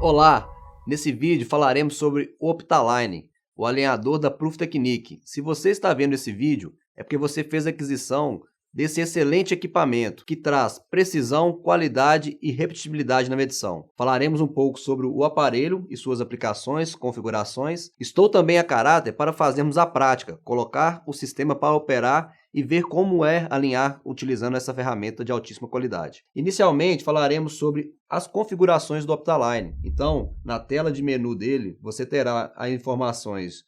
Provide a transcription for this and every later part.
Olá! Nesse vídeo falaremos sobre o Optaline, o alinhador da Proof Technique. Se você está vendo esse vídeo, é porque você fez a aquisição desse excelente equipamento que traz precisão, qualidade e repetibilidade na medição. Falaremos um pouco sobre o aparelho e suas aplicações, configurações. Estou também a caráter para fazermos a prática, colocar o sistema para operar e ver como é alinhar utilizando essa ferramenta de altíssima qualidade. Inicialmente falaremos sobre as configurações do Optaline. Então, na tela de menu dele, você terá as informações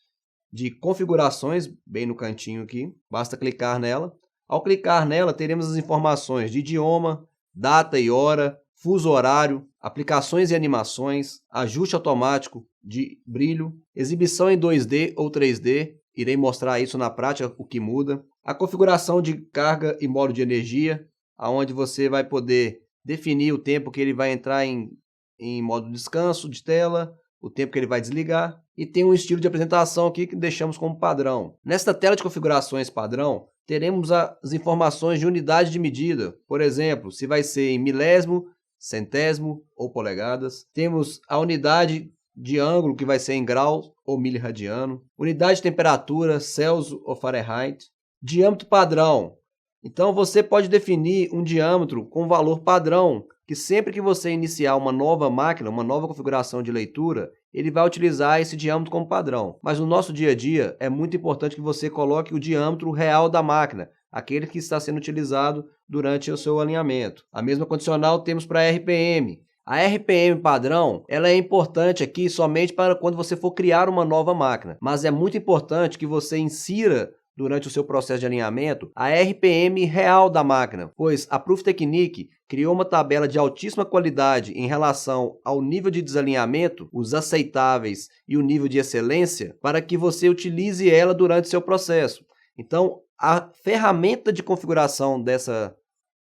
de configurações, bem no cantinho aqui, basta clicar nela. Ao clicar nela, teremos as informações de idioma, data e hora, fuso horário, aplicações e animações, ajuste automático de brilho, exibição em 2D ou 3D, irei mostrar isso na prática, o que muda, a configuração de carga e modo de energia, onde você vai poder definir o tempo que ele vai entrar em modo de descanso de tela, o tempo que ele vai desligar, e tem um estilo de apresentação aqui que deixamos como padrão. Nesta tela de configurações padrão, teremos as informações de unidade de medida, por exemplo, se vai ser em milésimo, centésimo ou polegadas. Temos a unidade de ângulo, que vai ser em graus ou miliradiano. Unidade de temperatura, Celsius ou Fahrenheit. Diâmetro padrão. Então você pode definir um diâmetro com valor padrão, que sempre que você iniciar uma nova máquina, uma nova configuração de leitura, ele vai utilizar esse diâmetro como padrão. Mas no nosso dia a dia, é muito importante que você coloque o diâmetro real da máquina, aquele que está sendo utilizado durante o seu alinhamento. A mesma condicional temos para a RPM. A RPM padrão, ela é importante aqui somente para quando você for criar uma nova máquina, mas é muito importante que você insira durante o seu processo de alinhamento a RPM real da máquina, pois a Proof Technique criou uma tabela de altíssima qualidade em relação ao nível de desalinhamento, os aceitáveis e o nível de excelência, para que você utilize ela durante o seu processo. Então, a ferramenta de configuração dessa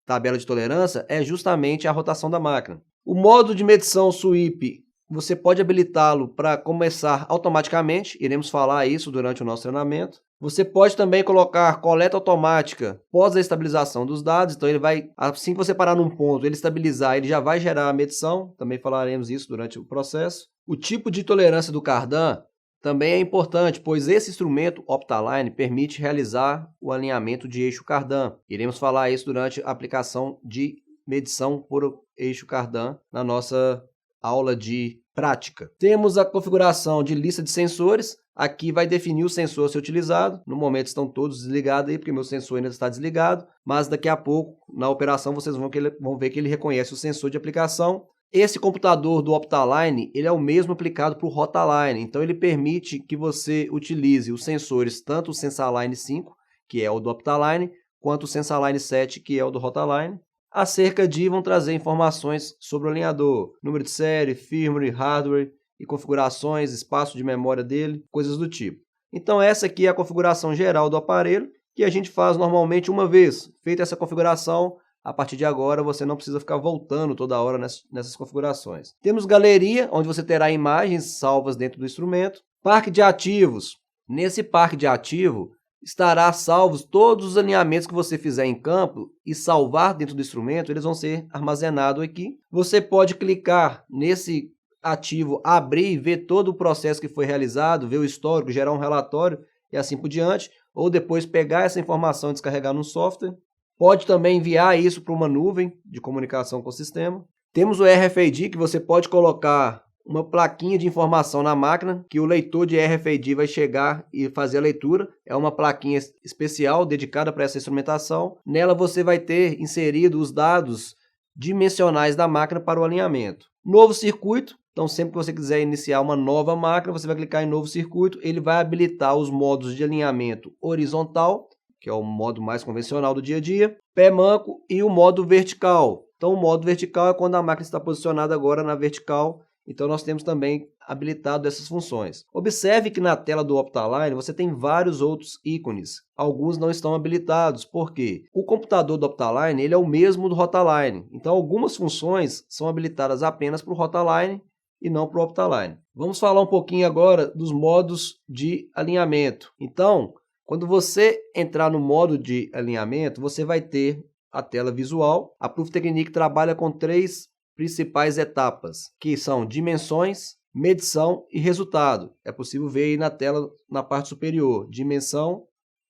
tabela de tolerância é justamente a rotação da máquina. O modo de medição sweep, você pode habilitá-lo para começar automaticamente, iremos falar isso durante o nosso treinamento. Você pode também colocar coleta automática pós a estabilização dos dados, então ele vai, assim que você parar num ponto, ele estabilizar, ele já vai gerar a medição, também falaremos isso durante o processo. O tipo de tolerância do cardan também é importante, pois esse instrumento Optaline permite realizar o alinhamento de eixo cardan. Iremos falar isso durante a aplicação de medição por eixo cardan na nossa aula de prática. Temos a configuração de lista de sensores. Aqui vai definir o sensor a ser utilizado. No momento estão todos desligados aí, porque meu sensor ainda está desligado. Mas daqui a pouco, na operação, vocês vão ver que ele reconhece o sensor de aplicação. Esse computador do Optaline, ele é o mesmo aplicado para o Rotaline. Então ele permite que você utilize os sensores, tanto o Sensaline 5, que é o do Optaline, quanto o Sensaline 7, que é o do Rotaline. Acerca de vão trazer informações sobre o alinhador, número de série, firmware, hardware e configurações, espaço de memória dele, coisas do tipo. Então essa aqui é a configuração geral do aparelho, que a gente faz normalmente uma vez. Feita essa configuração, a partir de agora você não precisa ficar voltando toda hora nessas configurações. Temos galeria, onde você terá imagens salvas dentro do instrumento. Parque de ativos. Nesse parque de ativo, estará salvos todos os alinhamentos que você fizer em campo e salvar dentro do instrumento, eles vão ser armazenados aqui. Você pode clicar nesse ativo, abrir e ver todo o processo que foi realizado, ver o histórico, gerar um relatório e assim por diante, ou depois pegar essa informação e descarregar no software. Pode também enviar isso para uma nuvem de comunicação com o sistema. Temos o RFID, que você pode colocar uma plaquinha de informação na máquina, que o leitor de RFID vai chegar e fazer a leitura. É uma plaquinha especial dedicada para essa instrumentação. Nela você vai ter inserido os dados dimensionais da máquina para o alinhamento. Novo circuito. Então sempre que você quiser iniciar uma nova máquina, você vai clicar em novo circuito. Ele vai habilitar os modos de alinhamento horizontal, que é o modo mais convencional do dia a dia, pé manco, e o modo vertical. Então o modo vertical é quando a máquina está posicionada agora na vertical. Então nós temos também habilitado essas funções. Observe que na tela do Optaline você tem vários outros ícones. Alguns não estão habilitados. Por quê? O computador do Optaline ele é o mesmo do Rotaline. Então algumas funções são habilitadas apenas para o Rotaline e não para o Optaline. Vamos falar um pouquinho agora dos modos de alinhamento. Então, quando você entrar no modo de alinhamento, você vai ter a tela visual. A Proof Technique trabalha com três principais etapas, que são dimensões, medição e resultado. É possível ver aí na tela, na parte superior, dimensão,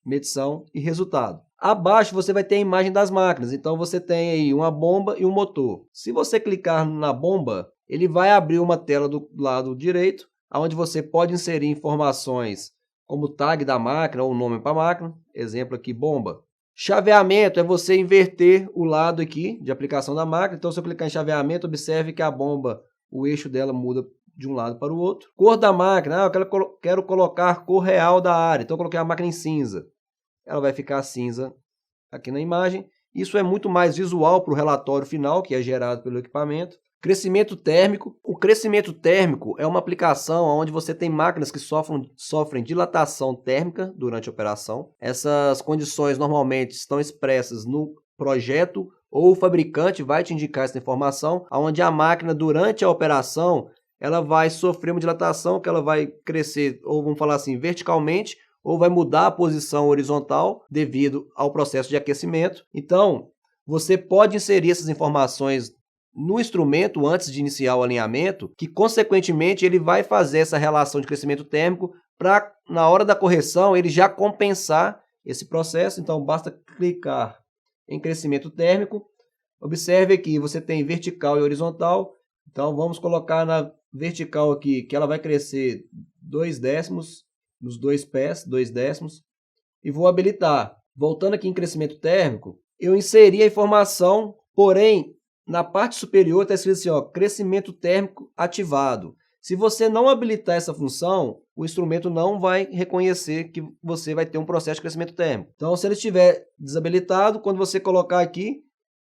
medição e resultado. Abaixo você vai ter a imagem das máquinas, então você tem aí uma bomba e um motor. Se você clicar na bomba, ele vai abrir uma tela do lado direito, onde você pode inserir informações como o tag da máquina ou o nome para a máquina, exemplo aqui, bomba. Chaveamento é você inverter o lado aqui de aplicação da máquina, então se eu clicar em chaveamento, observe que a bomba, o eixo dela muda de um lado para o outro. Cor da máquina, eu quero colocar cor real da área, então eu coloquei a máquina em cinza. Ela vai ficar cinza aqui na imagem. Isso é muito mais visual para o relatório final, que é gerado pelo equipamento. Crescimento térmico. O crescimento térmico é uma aplicação onde você tem máquinas que sofrem dilatação térmica durante a operação. Essas condições normalmente estão expressas no projeto ou o fabricante vai te indicar essa informação, onde a máquina durante a operação ela vai sofrer uma dilatação que ela vai crescer, ou vamos falar assim, verticalmente, ou vai mudar a posição horizontal devido ao processo de aquecimento. Então, você pode inserir essas informações no instrumento antes de iniciar o alinhamento, que consequentemente ele vai fazer essa relação de crescimento térmico para, na hora da correção, ele já compensar esse processo. Então, basta clicar em crescimento térmico. Observe aqui, você tem vertical e horizontal. Então, vamos colocar na vertical aqui, que ela vai crescer 2 décimos, nos dois pés, 2 décimos, e vou habilitar. Voltando aqui em crescimento térmico, eu inseri a informação, porém, na parte superior está escrito assim, ó, crescimento térmico ativado. Se você não habilitar essa função, o instrumento não vai reconhecer que você vai ter um processo de crescimento térmico. Então, se ele estiver desabilitado, quando você colocar aqui,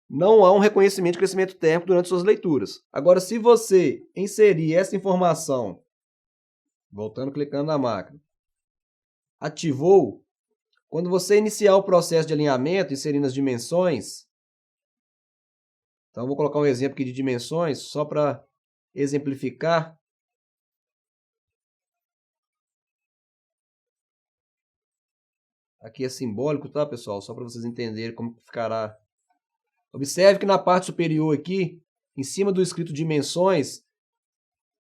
não há um reconhecimento de crescimento térmico durante suas leituras. Agora, se você inserir essa informação, voltando, clicando na máquina, ativou, quando você iniciar o processo de alinhamento, inserindo as dimensões, então vou colocar um exemplo aqui de dimensões, só para exemplificar. Aqui é simbólico, tá, pessoal? Só para vocês entenderem como ficará. Observe que na parte superior aqui, em cima do escrito dimensões,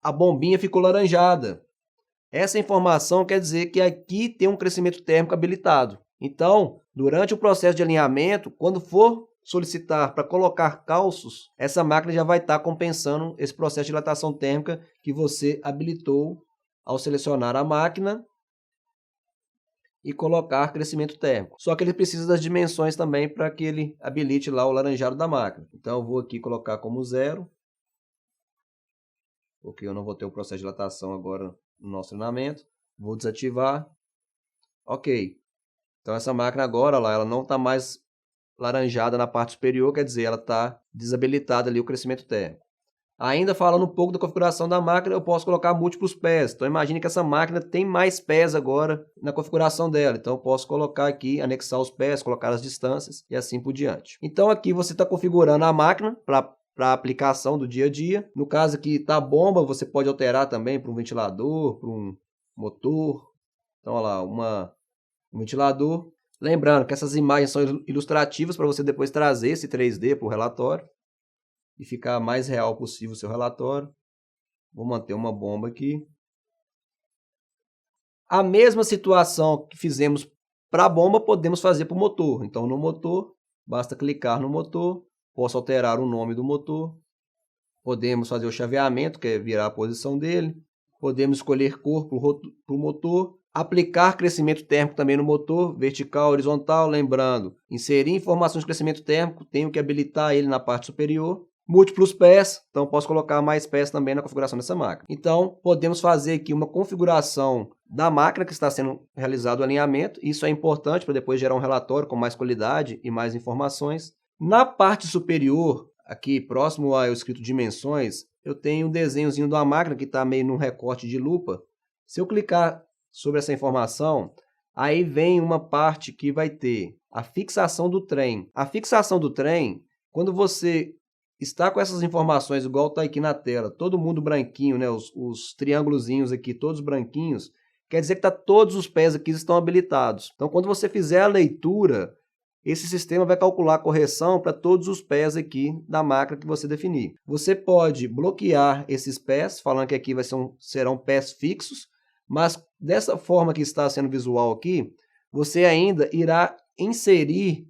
a bombinha ficou laranjada. Essa informação quer dizer que aqui tem um crescimento térmico habilitado. Então, durante o processo de alinhamento, quando for solicitar para colocar calços, essa máquina já vai estar compensando esse processo de dilatação térmica que você habilitou ao selecionar a máquina e colocar crescimento térmico. Só que ele precisa das dimensões também para que ele habilite lá o laranjado da máquina. Então, eu vou aqui colocar como 0, porque eu não vou ter o processo de dilatação agora no nosso treinamento. Vou desativar. Ok. Então, essa máquina agora, ela não está mais laranjada na parte superior, quer dizer, ela está desabilitada ali o crescimento térmico. Ainda falando um pouco da configuração da máquina, eu posso colocar múltiplos pés. Então, imagine que essa máquina tem mais pés agora na configuração dela. Então, eu posso colocar aqui, anexar os pés, colocar as distâncias e assim por diante. Então, aqui você está configurando a máquina para a aplicação do dia a dia. No caso aqui está a bomba, você pode alterar também para um ventilador, para um motor. Então, olha lá, um ventilador. Lembrando que essas imagens são ilustrativas para você depois trazer esse 3D para o relatório e ficar mais real possível o seu relatório. Vou manter uma bomba aqui. A mesma situação que fizemos para a bomba, podemos fazer para o motor. Então, no motor, basta clicar no motor, posso alterar o nome do motor, podemos fazer o chaveamento, que é virar a posição dele, podemos escolher cor para o motor, aplicar crescimento térmico também no motor, vertical, horizontal, lembrando, inserir informações de crescimento térmico, tenho que habilitar ele na parte superior. Múltiplos pés, então posso colocar mais pés também na configuração dessa máquina. Então, podemos fazer aqui uma configuração da máquina que está sendo realizado o alinhamento. Isso é importante para depois gerar um relatório com mais qualidade e mais informações. Na parte superior, aqui próximo ao escrito dimensões, eu tenho um desenhozinho de uma máquina que está meio num recorte de lupa. Se eu clicar sobre essa informação, aí vem uma parte que vai ter a fixação do trem. A fixação do trem, quando você está com essas informações, igual está aqui na tela, todo mundo branquinho, né? Os triângulozinhos aqui, todos branquinhos, quer dizer que todos os pés aqui estão habilitados. Então, quando você fizer a leitura, esse sistema vai calcular a correção para todos os pés aqui da máquina que você definir. Você pode bloquear esses pés, falando que aqui serão pés fixos, mas dessa forma que está sendo visual aqui, você ainda irá inserir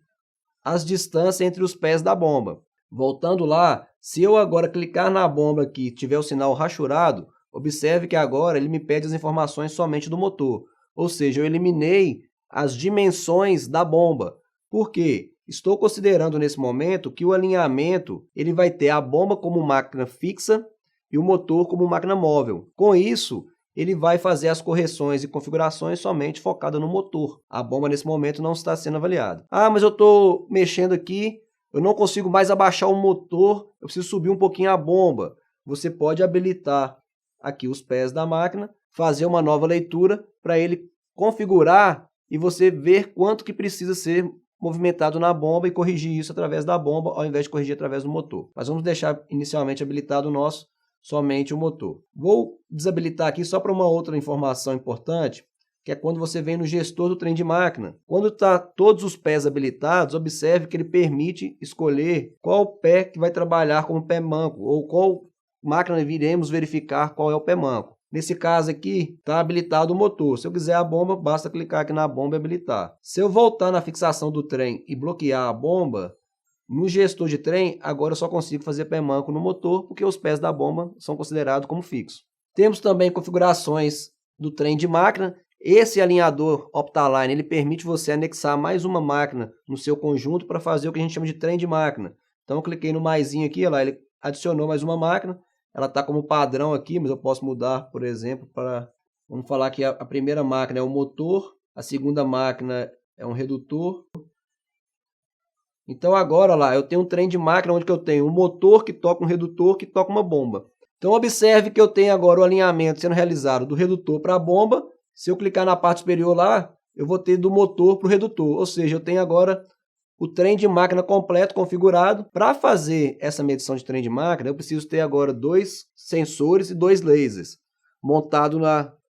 as distâncias entre os pés da bomba. Voltando lá, se eu agora clicar na bomba aqui e tiver o sinal rachurado, observe que agora ele me pede as informações somente do motor. Ou seja, eu eliminei as dimensões da bomba. Por quê? Estou considerando nesse momento que o alinhamento ele vai ter a bomba como máquina fixa e o motor como máquina móvel. Com isso, ele vai fazer as correções e configurações somente focada no motor. A bomba nesse momento não está sendo avaliada. Ah, mas eu estou mexendo aqui, eu não consigo mais abaixar o motor, eu preciso subir um pouquinho a bomba. Você pode habilitar aqui os pés da máquina, fazer uma nova leitura para ele configurar e você ver quanto que precisa ser movimentado na bomba e corrigir isso através da bomba ao invés de corrigir através do motor. Mas vamos deixar inicialmente habilitado o nosso somente o motor. Vou desabilitar aqui só para uma outra informação importante, que é quando você vem no gestor do trem de máquina. Quando está todos os pés habilitados, observe que ele permite escolher qual pé que vai trabalhar como pé manco, ou qual máquina iremos verificar qual é o pé manco. Nesse caso aqui, está habilitado o motor. Se eu quiser a bomba, basta clicar aqui na bomba e habilitar. Se eu voltar na fixação do trem e bloquear a bomba, no gestor de trem, agora eu só consigo fazer pé manco no motor, porque os pés da bomba são considerados como fixos. Temos também configurações do trem de máquina. Esse alinhador Optaline, ele permite você anexar mais uma máquina no seu conjunto para fazer o que a gente chama de trem de máquina. Então eu cliquei no maisinho aqui, olha lá, ele adicionou mais uma máquina. Ela está como padrão aqui, mas eu posso mudar, por exemplo, para... Vamos falar que a primeira máquina é o motor, a segunda máquina é um redutor. Então agora lá, eu tenho um trem de máquina onde eu tenho um motor que toca um redutor que toca uma bomba. Então observe que eu tenho agora o alinhamento sendo realizado do redutor para a bomba. Se eu clicar na parte superior lá, eu vou ter do motor para o redutor. Ou seja, eu tenho agora o trem de máquina completo configurado. Para fazer essa medição de trem de máquina, eu preciso ter agora 2 sensores e 2 lasers montados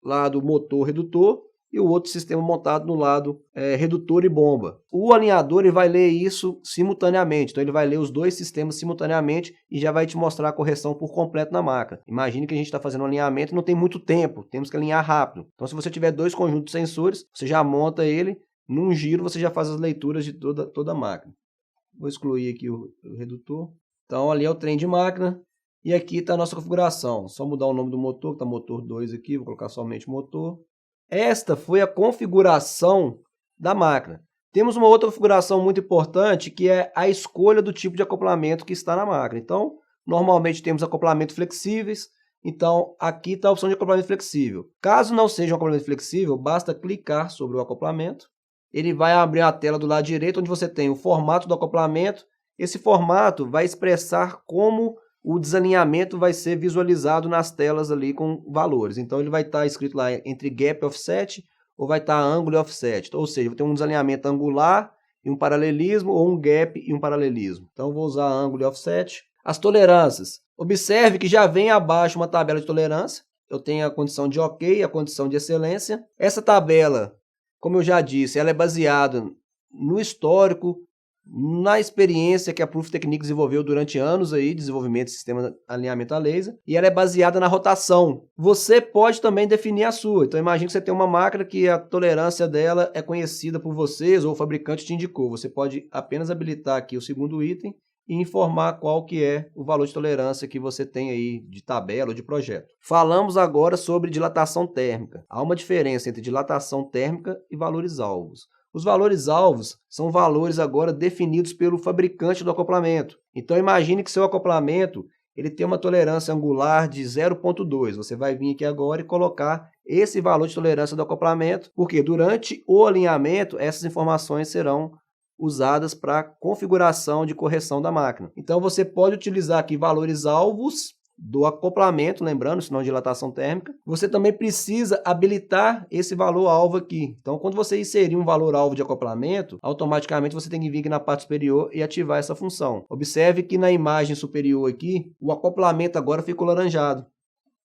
lá do motor redutor e o outro sistema montado no lado redutor e bomba. O alinhador ele vai ler isso simultaneamente, então ele vai ler os dois sistemas simultaneamente e já vai te mostrar a correção por completo na máquina. Imagine que a gente está fazendo um alinhamento e não tem muito tempo, temos que alinhar rápido. Então se você tiver 2 conjuntos de sensores, você já monta ele, num giro você já faz as leituras de toda a máquina. Vou excluir aqui o redutor. Então ali é o trem de máquina e aqui está a nossa configuração. Só mudar o nome do motor, que está motor 2 aqui, vou colocar somente motor. Esta foi a configuração da máquina. Temos uma outra configuração muito importante, que é a escolha do tipo de acoplamento que está na máquina. Então, normalmente temos acoplamentos flexíveis. Então, aqui está a opção de acoplamento flexível. Caso não seja um acoplamento flexível, basta clicar sobre o acoplamento. Ele vai abrir a tela do lado direito, onde você tem o formato do acoplamento. Esse formato vai expressar como o desalinhamento vai ser visualizado nas telas ali com valores. Então, ele vai estar escrito lá entre gap e offset, ou vai estar ângulo e offset. Ou seja, vai ter um desalinhamento angular e um paralelismo, ou um gap e um paralelismo. Então, vou usar ângulo e offset. As tolerâncias. Observe que já vem abaixo uma tabela de tolerância. Eu tenho a condição de OK e a condição de excelência. Essa tabela, como eu já disse, ela é baseada no histórico, na experiência que a Proof Technique desenvolveu durante anos aí, desenvolvimento de sistema de alinhamento a laser, e ela é baseada na rotação. Você pode também definir a sua. Então imagine que você tem uma máquina que a tolerância dela é conhecida por vocês ou o fabricante te indicou. Você pode apenas habilitar aqui o segundo item e informar qual que é o valor de tolerância que você tem aí de tabela ou de projeto. Falamos agora sobre dilatação térmica. Há uma diferença entre dilatação térmica e valores alvos. Os valores alvos são valores agora definidos pelo fabricante do acoplamento. Então imagine que seu acoplamento ele tem uma tolerância angular de 0,2. Você vai vir aqui agora e colocar esse valor de tolerância do acoplamento, porque durante o alinhamento essas informações serão usadas para configuração de correção da máquina. Então você pode utilizar aqui valores alvos do acoplamento, lembrando, isso não é dilatação térmica. Você também precisa habilitar esse valor alvo aqui. Então, quando você inserir um valor alvo de acoplamento, automaticamente você tem que vir aqui na parte superior e ativar essa função. Observe que na imagem superior aqui, o acoplamento agora ficou laranjado.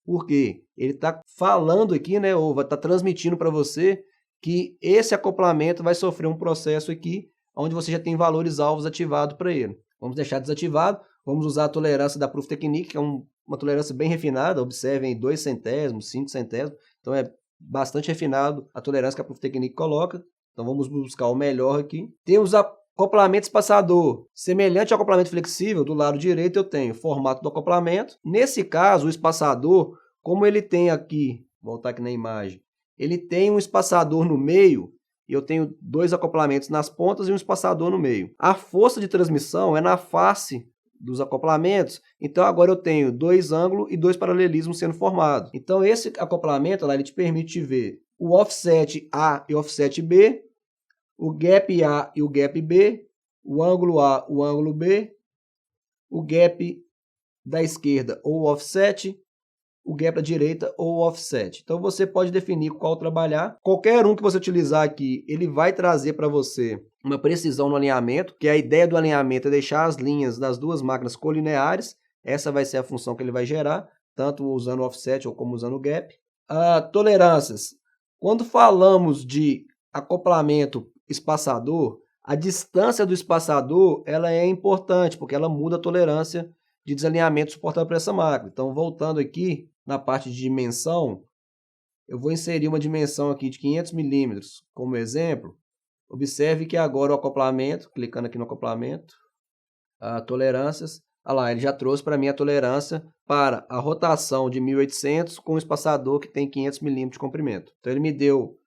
Por quê? Ele está falando aqui, né, ou vai estar transmitindo para você que esse acoplamento vai sofrer um processo aqui, onde você já tem valores alvos ativados para ele. Vamos deixar desativado, vamos usar a tolerância da Proof Technique, que é uma tolerância bem refinada, observem 2 centésimos, 5 centésimos, então é bastante refinado a tolerância que a Proof Technique coloca. Então vamos buscar o melhor aqui. Temos acoplamento espaçador. Semelhante ao acoplamento flexível, do lado direito eu tenho o formato do acoplamento. Nesse caso, o espaçador, como ele tem aqui, vou voltar aqui na imagem, ele tem um espaçador no meio, e eu tenho 2 acoplamentos nas pontas e um espaçador no meio. A força de transmissão é na face dos acoplamentos, então agora eu tenho 2 ângulos e 2 paralelismos sendo formados. Então esse acoplamento lá, ele te permite ver o offset A e o offset B, o gap A e o gap B, o ângulo A, o ângulo B, o gap da esquerda ou o offset, o gap da direita ou o offset. Então você pode definir qual trabalhar. Qualquer um que você utilizar aqui, ele vai trazer para você uma precisão no alinhamento, que a ideia do alinhamento é deixar as linhas das duas máquinas colineares. Essa vai ser a função que ele vai gerar, tanto usando o offset ou como usando o gap. Tolerâncias. Quando falamos de acoplamento espaçador, a distância do espaçador ela é importante, porque ela muda a tolerância de desalinhamento suportado por essa máquina. Então, voltando aqui na parte de dimensão, eu vou inserir uma dimensão aqui de 500 milímetros como exemplo. Observe que agora o acoplamento, clicando aqui no acoplamento, tolerâncias, olha lá, ele já trouxe para mim a tolerância para a rotação de 1800 com o espaçador que tem 500 milímetros de comprimento. Então, ele me deu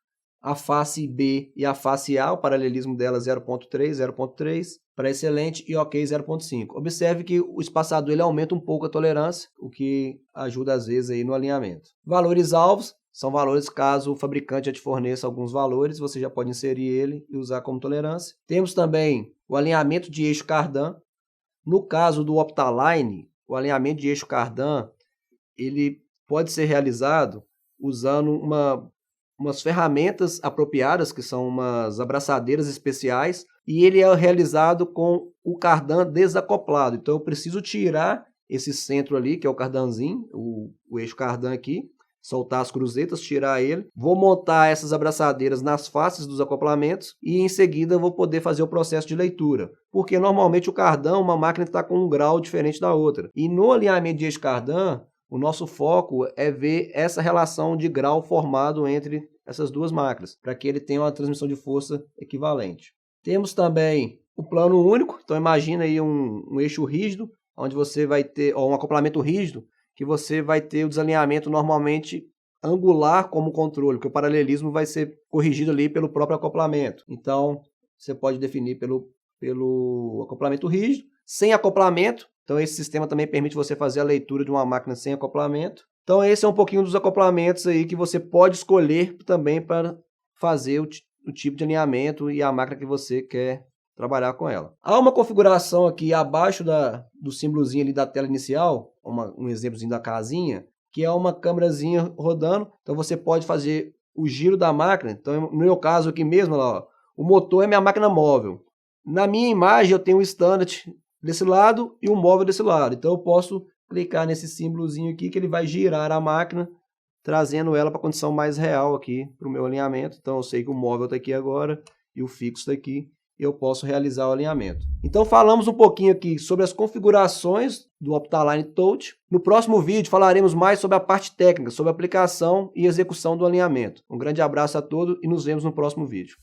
a face B e a face A, o paralelismo dela 0.3, 0.3, para excelente e ok 0.5. Observe que o espaçador ele aumenta um pouco a tolerância, o que ajuda às vezes aí no alinhamento. Valores alvos são valores caso o fabricante já te forneça alguns valores, você já pode inserir ele e usar como tolerância. Temos também o alinhamento de eixo cardan. No caso do Optaline, o alinhamento de eixo cardan ele pode ser realizado usando umas ferramentas apropriadas, que são umas abraçadeiras especiais, e ele é realizado com o cardan desacoplado. Então eu preciso tirar esse centro ali, que é o cardanzinho, o eixo cardan aqui, soltar as cruzetas, tirar ele. Vou montar essas abraçadeiras nas faces dos acoplamentos e em seguida vou poder fazer o processo de leitura. Porque normalmente o cardan, uma máquina está com um grau diferente da outra. E no alinhamento de eixo cardan, o nosso foco é ver essa relação de grau formado entre essas duas máquinas, para que ele tenha uma transmissão de força equivalente. Temos também o plano único, então imagina aí um eixo rígido, onde você vai ter, ou um acoplamento rígido, que você vai ter o desalinhamento normalmente angular como controle, porque o paralelismo vai ser corrigido ali pelo próprio acoplamento. Então, você pode definir pelo acoplamento rígido, sem acoplamento. Então esse sistema também permite você fazer a leitura de uma máquina sem acoplamento. Então esse é um pouquinho dos acoplamentos aí que você pode escolher também para fazer o tipo de alinhamento e a máquina que você quer trabalhar com ela. Há uma configuração aqui abaixo do símbolozinho ali da tela inicial, um exemplozinho da casinha, que é uma câmerazinha rodando. Então você pode fazer o giro da máquina. Então no meu caso aqui mesmo, ó, o motor é minha máquina móvel. Na minha imagem eu tenho o standard desse lado e o móvel desse lado. Então eu posso clicar nesse símbolozinho aqui que ele vai girar a máquina, trazendo ela para a condição mais real aqui para o meu alinhamento. Então eu sei que o móvel está aqui agora e o fixo está aqui. E eu posso realizar o alinhamento. Então falamos um pouquinho aqui sobre as configurações do Optaline Touch. No próximo vídeo falaremos mais sobre a parte técnica, sobre a aplicação e execução do alinhamento. Um grande abraço a todos e nos vemos no próximo vídeo.